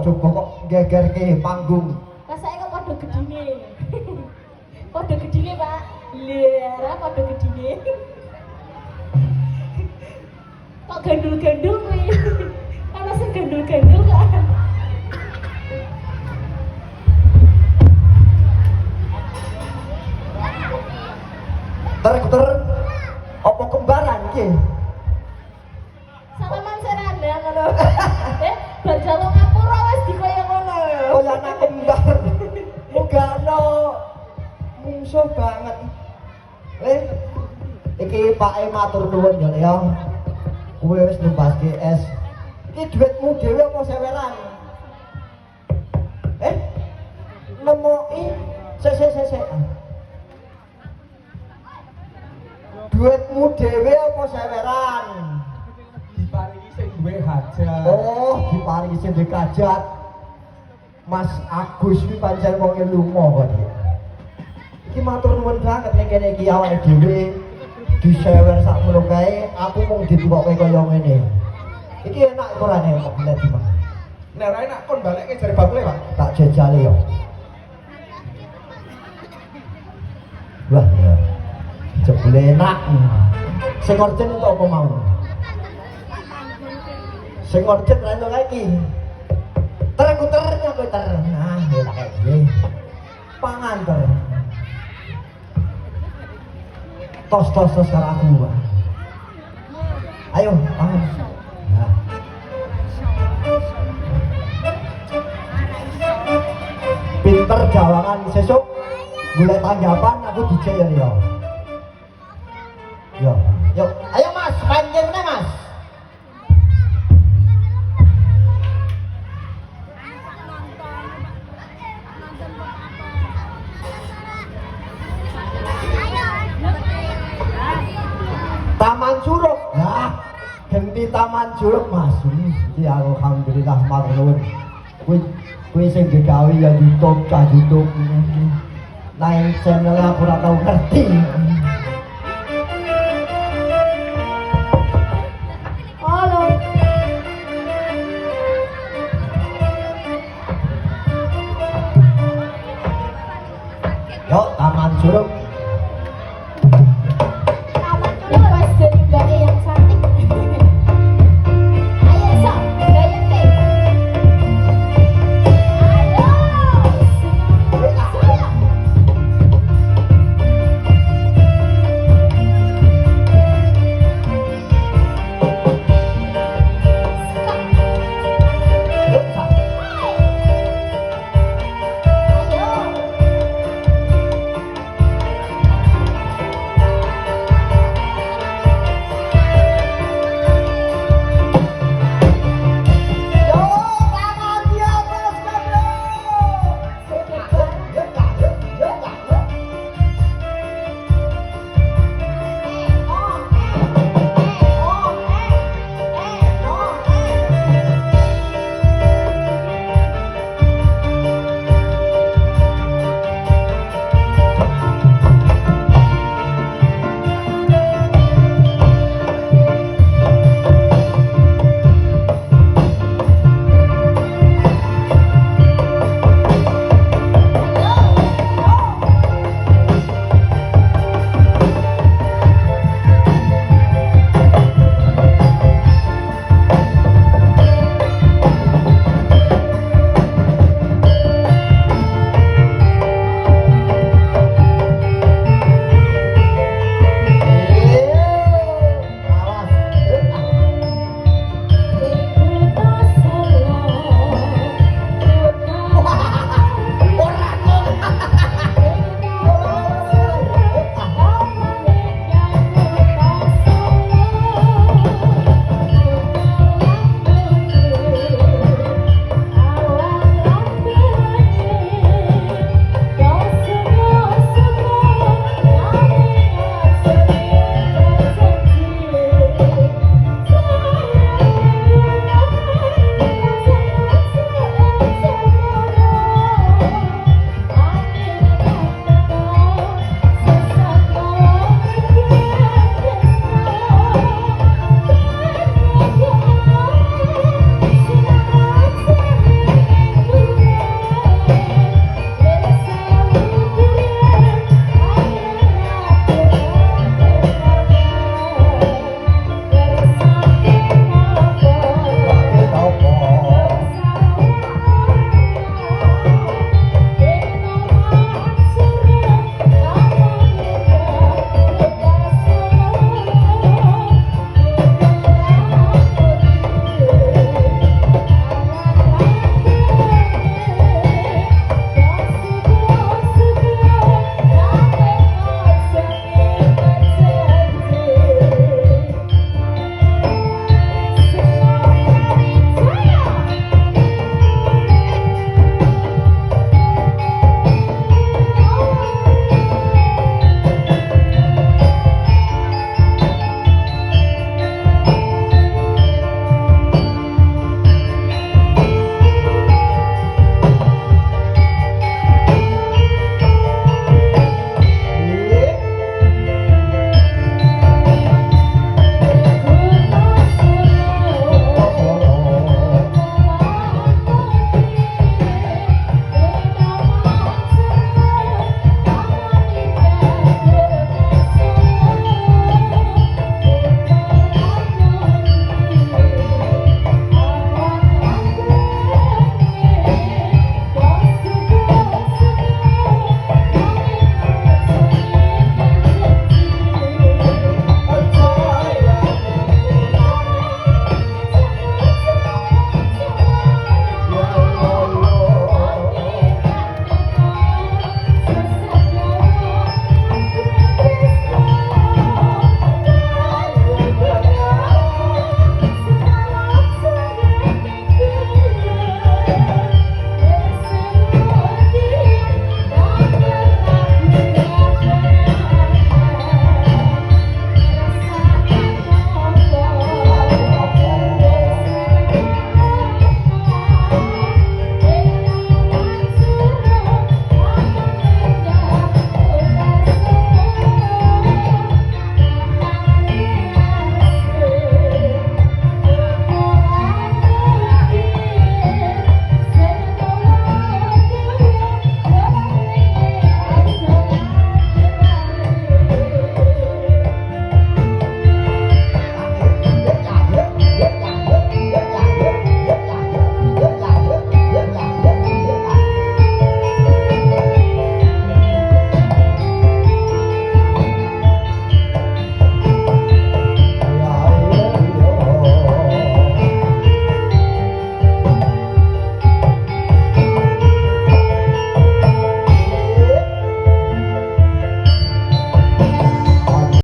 coba kok gegerke panggung. Rasane kok padha gedine. Padha gedine, Pak. Lha, padha gedine. Kok gandul-gandul kuwi. Ana sing gandul-gandul kok. Ter apa kembaran ki? Salaman seranda ngono. Berjalo ngapura wis dikoyo ngono ya. Oh ya anak kembar. Muga no mungsuh banget. Iki Pak E matur nuwun ya ya. Kowe wis numbaske es. Iki duitmu dhewe apa sewelan? Nemoki sik. Duitmu dhewe apa seweran? Diparingi sing duwe hajat. Oh, diparingi sing duwe hajat. Mas Agus iki pancen wong lunga kok. Iki matur nuwun banget nek kene iki awake dhewe disewer sakmono kae, aku mung ditukoke kaya ngene. Iki enak ora nek kok bener Mas. Nek ora enak kon balekke jare bakule, Pak. Tak jajale yo. Wah, ya. Jebule enak. Sing orjen untuk apa mau? Sing orjen ra ono lagi. Ter nyampe ter. Nah, ya tak kene. Pangan ter. Tos karo aku. Ayo, pangan. Nah. Pinter jawangan sesuk mulai tanggapan aku DJ ya yo. Yo, ayo Mas, panjang nih Mas. Taman Curug, nah, ganti Taman Curug Mas. Iki alhamdulillah matur. Kuwi sing digawe ya YouTube, cah YouTube. Nang channel aku ora tau ngerti.